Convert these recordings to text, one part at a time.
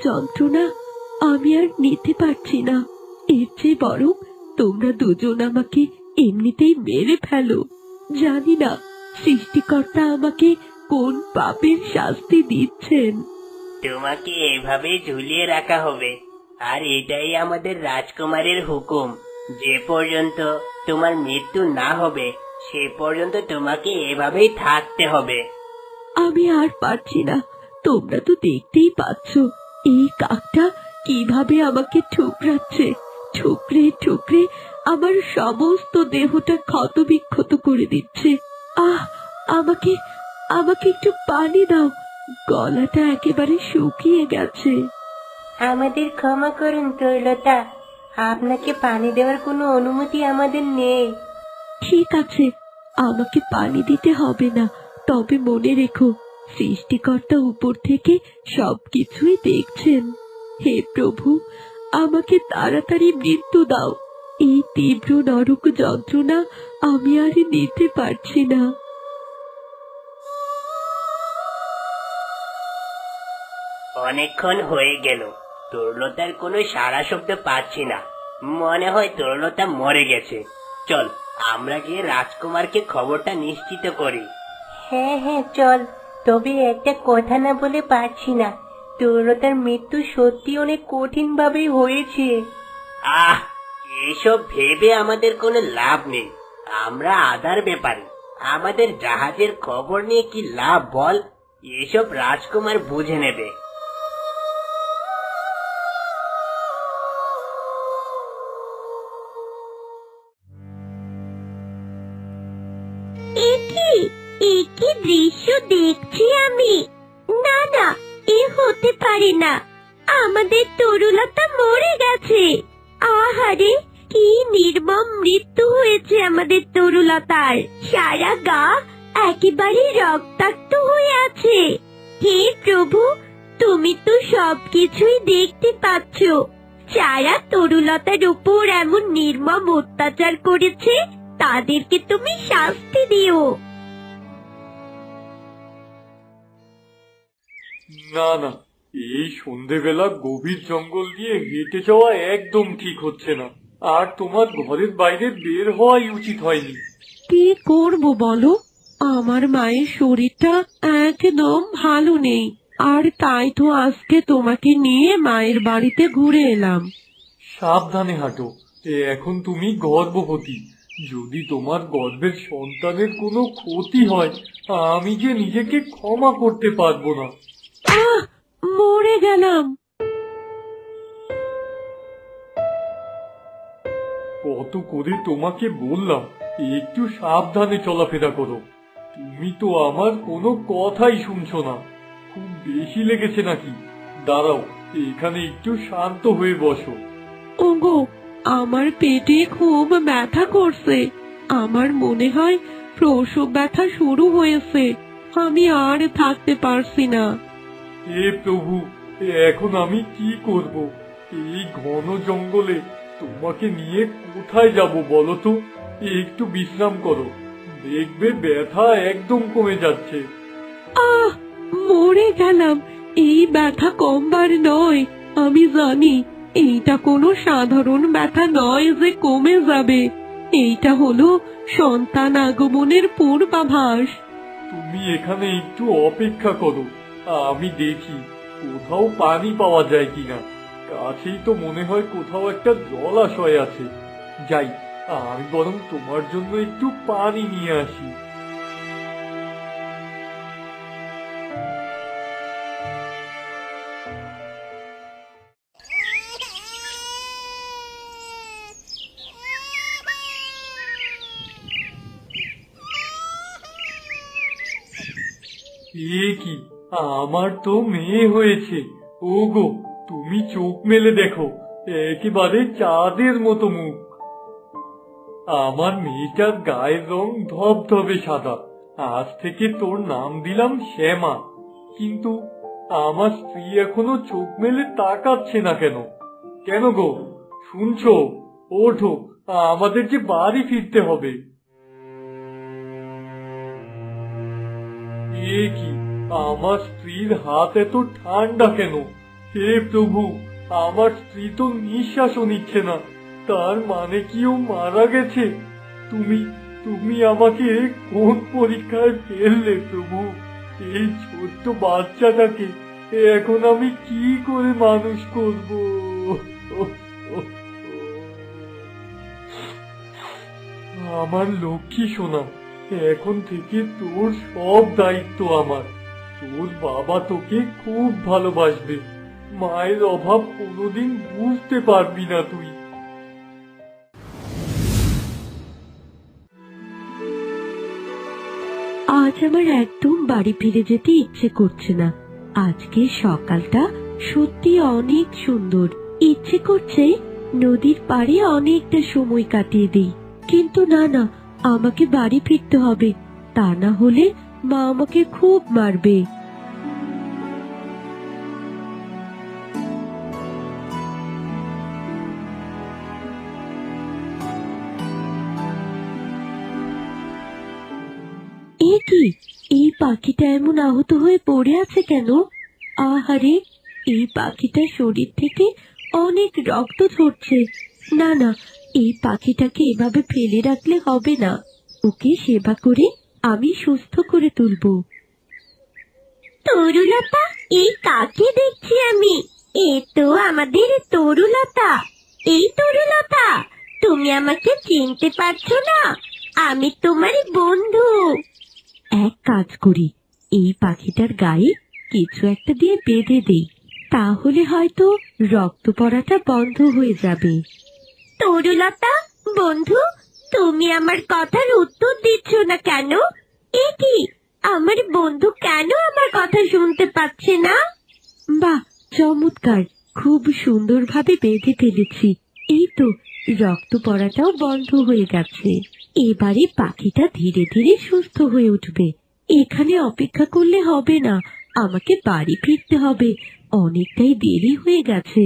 যন্ত্রণা আমি আর নিতে পারছি না। এর চেয়ে বরং তোমরা দুজন আমাকে এমনিতেই মেরে ফেলো। জানি না সৃষ্টিকর্তা আমাকে কোন পাপের শাস্তি দিচ্ছেন। তোমাকে এভাবে ঝুলিয়ে রাখা হবে, আর এটাই আমাদের রাজকুমারের হুকুম। যে পর্যন্ত তোমার মৃত্যু না হবে সে পর্যন্ত তোমাকে এভাবেই থাকতে হবে। আমি আর পারছি না। তোমরা তো দেখতেই পাচ্ছ এই কাকটা কিভাবে আমাকে ঠুকরাচ্ছে। ঠুকরে ঠুকরে আমার সমস্ত দেহটা ক্ষতবিক্ষত করে দিচ্ছে। আহ, আমাকে আমাকে একটু পানি দাও। গলাটা একেবারে শুকিয়ে গেছে। আমাদের ক্ষমা করুন তৈলতা, আপনাকে পানি দেওয়ার কোনো অনুমতি আমাদের নেই। ঠিক আছে, আমাকে পানি দিতে হবে না। তবে মনে রেখো, সৃষ্টিকর্তা উপর থেকে সবকিছুই দেখছেন। হে প্রভু, আমাকে তাড়াতাড়ি মৃত্যু দাও। এই তীব্র নরক যন্ত্রণা আমি আর নিতে পারছি না। অনেকক্ষণ হয়ে গেল, তরুলতার কোনো সাড়া শব্দ পাচ্ছি না। মনে হয় তরুলতা মরে গেছে। চল আমরা গিয়ে রাজকুমারকে খবরটা নিশ্চিত করি। হ্যাঁ হ্যাঁ চল, তবে একটা কথা না বলে পারছি না, তরুলতার মৃত্যু সত্যি অনেক কঠিন ভাবেই হয়েছে। আহ, এসব ভেবে আমাদের কোনো লাভ নেই। আমরা আদার ব্যাপারে, আমাদের জাহাজের খবর নিয়ে কি লাভ বল? এসব রাজকুমার বুঝে নেবে। কি দৃশ্য দেখছি আমি! না না, এ হতে পারে না। আমাদের তরুলতা মরে গেছে। আহারে, কি নির্মম মৃত্যু হয়েছে আমাদের তরুলতার। সারা গা একেবারে রক্তাক্ত হয়ে আছে। হে প্রভু, তুমি তো সবকিছুই দেখতে পাচ্ছ। যারা তরুলতার উপর এমন নির্মম অত্যাচার করেছে তাদেরকে তুমি শাস্তি দিও। না না, এই সন্ধেবেলা গভীর জঙ্গল দিয়ে হেঁটে যাওয়া একদম ঠিক হচ্ছে না। আর তোমার ঘরের বাইরে বের হওয়াই উচিত হয়নি। কি করব বলো? আমার মায়ের শরীরটা একদম ভালো নেই, আর তাই তো আজকে তোমাকে নিয়ে মায়ের বাড়িতে ঘুরে এলাম। সাবধানে হাঁটো। এখন তুমি গর্ভবতী। যদি তোমার গর্ভের সন্তানের কোনো ক্ষতি হয়, আমি যে নিজেকে ক্ষমা করতে পারবো না। আহ, মরে গেলাম। কত করে তোমাকে বললাম একটু সাবধানে চলাফেরা করো। তুমি তো আমার কোনো কথাই শুনছো না। খুব বেশি লেগেছে নাকি? দাঁড়াও, এখানে একটু শান্ত হয়ে বসো। ওগো, আমার পেটে খুব ব্যথা করছে। আমার মনে হয় প্রসব ব্যথা শুরু হয়েছে। আমি আর থাকতে পারছি না। হে প্রভু, এখন আমি কি করব? এই ঘন জঙ্গলে তোমাকে নিয়ে কোথায় যাব বলো তো? একটু বিশ্রাম করো, দেখবে ব্যথা একদম কমে যাচ্ছে। আহ, মরে গেলাম। এই ব্যথা কমবার নয়, আমি জানি। এইটা কোনো সাধারণ ব্যথা নয় যে কমে যাবে। এইটা হলো সন্তান আগমনের পূর্বাভাস। তুমি এখানে একটু অপেক্ষা করো, আমি দেখি কোথাও পানি পাওয়া যায় কিনা। কাছেই তো মনে হয় কোথাও একটা জলাশয় আছে। যাই, আমি বরং তোমার জন্য একটু পানি নিয়ে আসি। এ কি, আমার তো মেয়ে হয়েছে। ওগো, তুমি চোখ মেলে দেখো, একেবারে চাঁদের মতো মুখ। আমার মেয়েটার গায়ের রং ধবধবে সাদা। আজ থেকে তোর নাম দিলাম শ্যামা। কিন্তু আমার স্ত্রী এখনো চোখ মেলে তাকাচ্ছে না কেন? কেন গো, শুনছো? ওঠো, আমাদের যে বাড়ি ফিরতে হবে। এ কি, আমার স্ত্রীর হাত এত ঠান্ডা কেন? হে প্রভু, আমার স্ত্রী তো নিঃশ্বাসও নিচ্ছে না, তার মানে কি ও মারা গেছে? তুমি তুমি আমাকে কোন পরীক্ষায় ফেললে প্রভু? এই ছোট্ট বাচ্চাটাকে এখন আমি কি করে মানুষ করব? আমার লক্ষ্মী সোনা, এখন থেকে তোর সব দায়িত্ব আমার। তোর বাবা তোকে খুব ভালোবাসবে, মায়ের অভাব কোনোদিন বুঝতে পারবি না তুই। আজ আমার একদম বাড়ি ফিরে যেতে ইচ্ছে করছে না। আজকে সকালটা সত্যি অনেক সুন্দর। ইচ্ছে করছে নদীর পাড়ে অনেকটা সময় কাটিয়ে দেই, কিন্তু না, আমাকে বাড়ি ফিরতে হবে, তা না হলে মা আমাকে খুব মারবে। এ কি, এই পাখিটা এমন আহত হয়ে পড়ে আছে কেন? আহারে, এই পাখিটার শরীর থেকে অনেক রক্ত ঝরছে। না, এই পাখিটাকে এভাবে ফেলে রাখলে হবে না। ওকে সেবা করে আমি সুস্থ করে তুলবো। তরুলতা, এই কাকে দেখছি আমি? এ তো আমাদের তরুলতা। এই তরুলতা, তুমি আমাকে চিনতে পারছো না? আমি তোমার বন্ধু। এক কাজ করি, এই পাখিটার গায়ে কিছু একটা দিয়ে বেঁধে দেই, তাহলে হয়তো রক্ত পড়াটা বন্ধ হয়ে যাবে। তরুলতা বন্ধু, তুমি আমার কথার উত্তর দিচ্ছ না কেন? এ কি, আমার বন্ধু কেন আমার কথা শুনতে পাচ্ছে না? বাহ, চমৎকার, খুব সুন্দরভাবে বেঁধে ফেলেছি। এই তো, রক্ত পড়াটাও বন্ধ হয়ে গেছে। এবারে পাখিটা ধীরে ধীরে সুস্থ হয়ে উঠবে। এখানে অপেক্ষা করলে হবে না, আমাকে বাড়ি ফিরতে হবে, অনেকটাই দেরি হয়ে গেছে।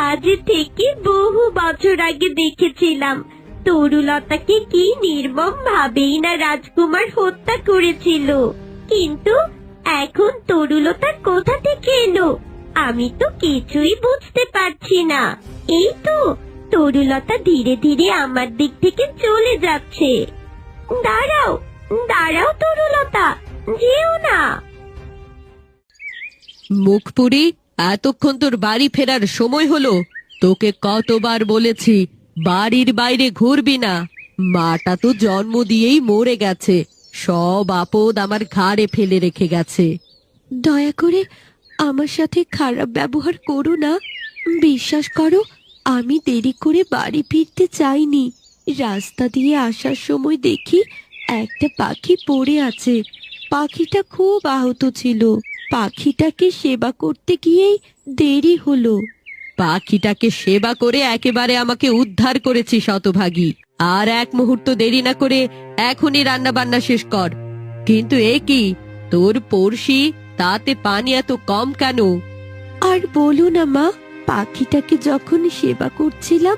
আজ থেকে বহু বছর আগে দেখেছিলাম তরুলতাকে কি নির্মম ভাবেই না রাজকুমার হত্যা করেছিল, কিন্তু এখন তরুলতা কোথা থেকে এলো আমি তো কিছুই বুঝতে পারছি না। এই তো, তরুলতা ধীরে ধীরে আমার দিক থেকে চলে যাচ্ছে। দাঁড়াও দাঁড়াও তরুলতা, যেও না। মুখপুরি, এতক্ষণ তোর বাড়ি ফেরার সময় হলো? তোকে কতবার বলেছি বাড়ির বাইরে ঘুরবি না। মাটা তো জন্ম দিয়েই মরে গেছে, সব আপদ আমার ঘাড়ে ফেলে রেখে গেছে। দয়া করে আমার সাথে খারাপ ব্যবহার করো না। বিশ্বাস করো, আমি দেরি করে বাড়ি ফিরতে চাইনি। রাস্তা দিয়ে আসার সময় দেখি একটা পাখি পড়ে আছে। পাখিটা খুব আহত ছিল। পাখিটাকে সেবা করতে গিয়েই দেরি হলো। পাখিটাকে সেবা করে একেবারে আমাকে উদ্ধার করেছি শতভাগী। আর এক মুহূর্ত দেরি না করে এখনই রান্না বান্না শেষ কর। কিন্তু এ কি, তোর পড়শি, তাতে পানি এত কম কেন? আর বলো না মা, পাখিটাকে যখন সেবা করছিলাম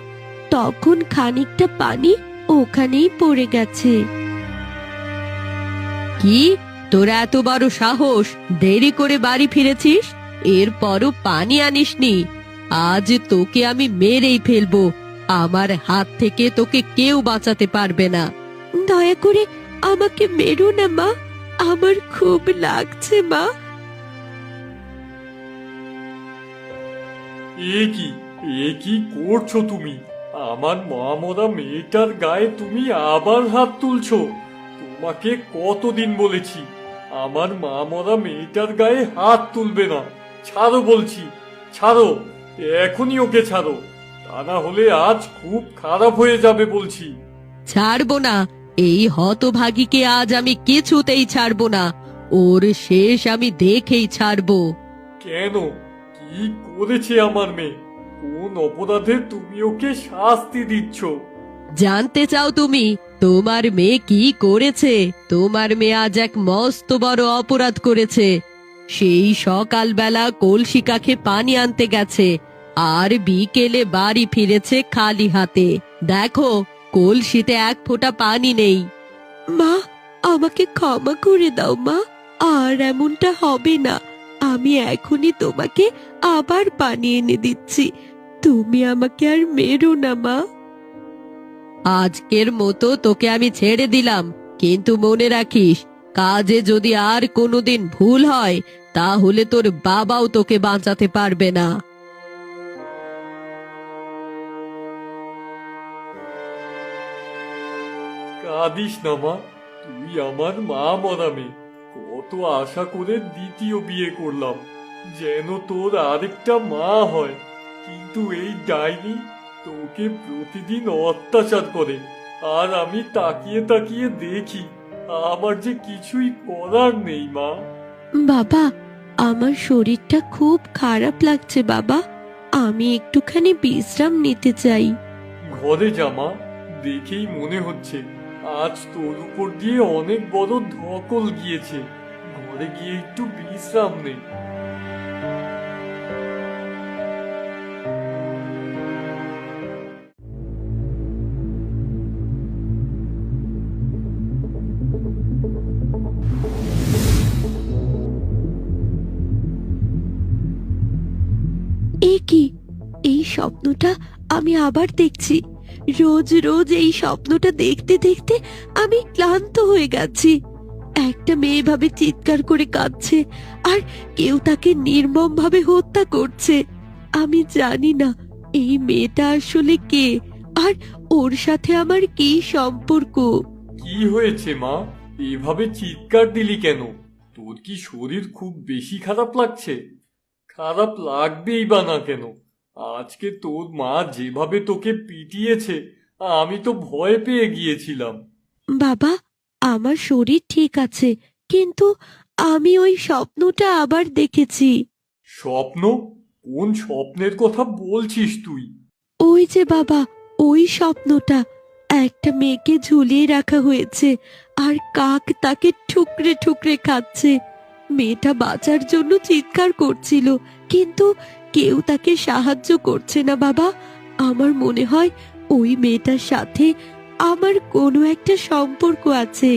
তখন খানিকটা পানি ওখানেই পড়ে গেছে। কি, তোর এত বড় সাহস! দেরি করে বাড়ি ফিরেছিস, এরপরও পানি আনিসনি? আজ তোকে আমি মেরেই ফেলবো। আমার হাত থেকে তোকে কেউ বাঁচাতে পারবে না। দয়া করে আমাকে মেরো না মা, আমার খুব লাগছে মা। এ কি করছো তুমি? আমার মা মরা মেয়েটার গায়ে তুমি আবার হাত তুলছো? তোমাকে কতদিন বলেছি আমার মা মরা মেয়েটার গায়ে হাত তুলবে না। ছাড়ো বলছি, ছাড়ো, এখনই ওকে ছাড়ো, তা না হলে আজ খুব খারাপ হয়ে যাবে বলছি। ছাড়বো না, এই হতভাগীকে আজ আমি কিছুতেই ছাড়বো না। ওর শেষ আমি দেখেই ছাড়বো। কেন, কি করেছে আমার মেয়ে? কোন অপরাধে তুমি ওকে শাস্তি দিচ্ছ? জানতে চাও তুমি তোমার মেয়ে কি করেছে? তোমার মেয়ে আজ এক মস্ত বড় অপরাধ করেছে। সেই সকালবেলা কলসি কাখে পানি আনতে গেছে, আর বিকেলে বাড়ি ফিরেছে খালি হাতে। দেখো, কলসিতে এক ফোঁটা পানি নেই। মা, আমাকে ক্ষমা করে দাও মা, আর এমনটা হবে না। আমি এখনই তোমাকে আবার পানি এনে দিচ্ছি। তুমি আমাকে আর মেরো না মা। আজকের মতো তোকে আমি ছেড়ে দিলাম, কিন্তু মনে রাখিস, কাজে যদি আর কোনোদিন ভুল হয় তাহলে তোর বাবাও তোকে বাঁচাতে পারবে না। কাঁদিস না মা, তুই আমার মা মরা মেয়ে। কত আশা করে দ্বিতীয় বিয়ে করলাম, যেন তোর আরেকটা মা হয়। কিন্তু এই ডাইনি তোকে প্রতিদিন অত্যাচার করে, আর আমি তাকিয়ে তাকিয়ে দেখি। আমার যে কিছুই করার নেই মা। বাবা, আমার শরীরটা খুব খারাপ লাগছে বাবা, আমি একটুখানি বিশ্রাম নিতে চাই। ঘরে যা মা, দেখেই মনে হচ্ছে আজ তোর উপর দিয়ে অনেক বড় ধকল গিয়েছে। ঘরে গিয়ে একটু বিশ্রাম নে। এ কি, এই স্বপ্নটা আমি আবার দেখছি। রোজ রোজ এই স্বপ্নটা দেখতে দেখতে আমি ক্লান্ত হয়ে গেছি। একটা মেয়ে ভাবে চিৎকার করে কাঁদছে, আর কেউ তাকে নির্মম ভাবে হত্যা করছে। আমি জানি না এই মেয়েটা আসলে কে, আর ওর সাথে আমার কি সম্পর্ক। কি হয়েছে মা, এভাবে চিৎকার দিলি কেন? তোর কি শরীর খুব বেশি খারাপ লাগছে? খারাপ লাগবেই বা না কেন? আজকে তোর মা যেভাবে তোকে পিটিয়েছে, আমি তো ভয় পেয়ে গিয়েছিলাম। বাবা, আমার শরীর ঠিক আছে, কিন্তু আমি ওই স্বপ্নটা আবার দেখেছি। স্বপ্ন? কোন স্বপ্নের কথা বলছিস তুই? ওই যে বাবা, ওই স্বপ্নটা, একটা মেয়েকে ঝুলিয়ে রাখা হয়েছে, আর কাক তাকে ঠুকরে ঠুকরে খাচ্ছে। মেয়েটা বাঁচার জন্য চিৎকার করছিল, কিন্তু কেউ তাকে সাহায্য করছে না বাবা। আমার মনে হয় ওই মেয়েটার সাথে আমার কোনো একটা সম্পর্ক আছে।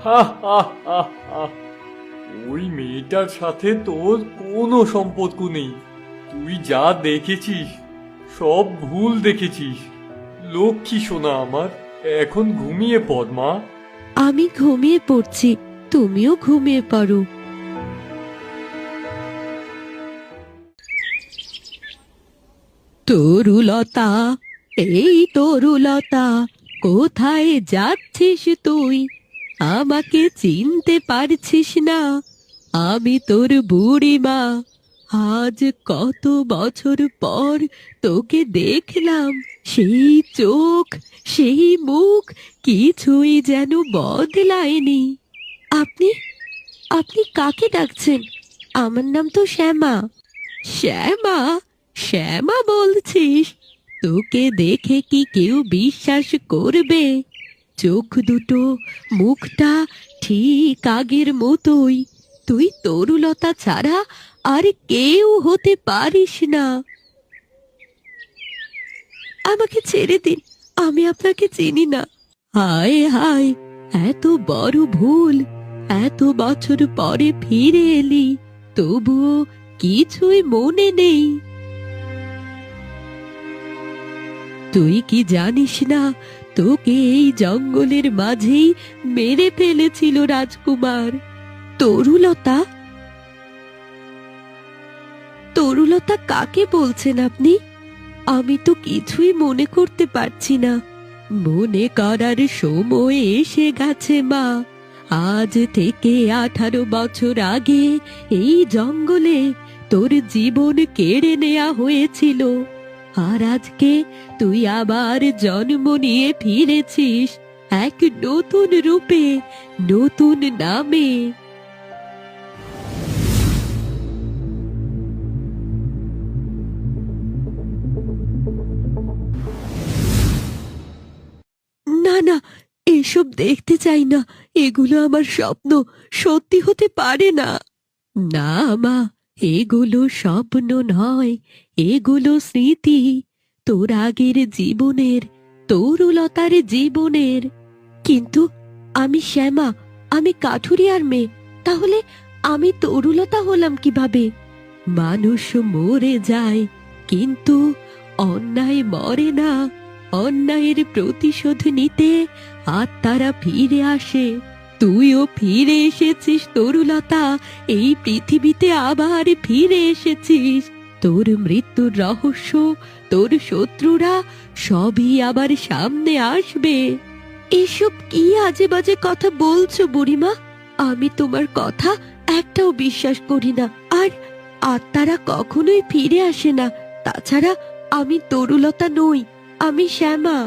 হা হা হা হা। ওই মেয়েটার সাথে তোর কোনো সম্পর্ক নেই। তুই যা দেখেছিস সব ভুল দেখেছিস। লক্ষ্মী সোনা আমার, এখন ঘুমিয়ে পড় মা। আমি ঘুমিয়ে পড়ছি, তুমিও ঘুমিয়ে পড়ো। তরুলতা, এই তরুলতা, কোথায় যাচ্ছিস তুই? আমাকে চিনতে পারছিস না? আমি তোর বুড়িমা। আজ কত বছর পর তোকে দেখলাম। সেই চোখ, সেই মুখ, কিছুই যেন বদলায়নি। আপনি আপনি কাকে ডাকছেন? আমার নাম তো শ্যামা। শ্যামা? শ্যামা বলছিস? তোকে দেখে কি কেউ বিশ্বাস করবে? চোখ দুটো, মুখটা ঠিক আগের মতোই। তুই তরুলতা ছাড়া আর কেউ হতে পারিস না। আমাকে ছেড়ে দিন, আমি আপনাকে চিনি না। হায় হায়, এত বড় ভুল! এত বছর পরে ফিরে এলি, তবুও কিছুই মনে নেই। তুই কি জানিস না, তোকে এই জঙ্গলের মাঝেই মেরে ফেলেছিল রাজকুমার। তরুলতা? তরুলতা কাকে বলছেন আপনি? আমি তো কিছুই মনে করতে পারছি না। মনে করার সময় এসে গেছে মা। আজ থেকে 18 বছর আগে এই জঙ্গলে তোর জীবন কেড়ে নেওয়া হয়েছিল, আর আজকে তুই আবার জন্ম নিয়ে ফিরেছিস এক নতুন রূপে, নতুন নামে। না না, এসব দেখতে চাই না। এগুলো আমার স্বপ্ন, সত্যি হতে পারে না। না মা, এগুলো স্বপ্ন নয়, এগুলো স্মৃতি। তোর আগের জীবনের, তরুলতার জীবনের। কিন্তু আমি শ্যামা, আমি কাঠুরিয়ার মেয়ে। তাহলে আমি তরুলতা হলাম কিভাবে? মানুষ মরে যায়, কিন্তু অন্যায় মরে না। অন্যায়ের প্রতিশোধ নিতে আত্মারা ফিরে আসে। তুইও ফিরে এসেছিস তরুলতা, এই পৃথিবীতে আবার ফিরে এসেছিস। তোর মৃত্যুর রহস্য, তোর শত্রুরা সবই আবার সামনে আসবে। এসব কি আজে বাজে কথা বলছো বুড়িমা? আমি তোমার কথা একটাও বিশ্বাস করি না। আর আত্মারা কখনোই ফিরে আসে না। তাছাড়া আমি তরুলতা নই, আমি শ্যামা।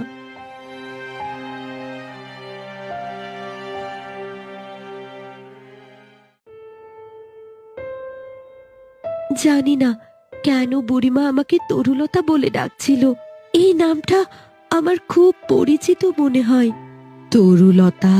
জানি না কেন বুড়িমা আমাকে তরুলতা বলে ডাকছিল। এই নামটা আমার খুব পরিচিত মনে হয়। তরুলতা।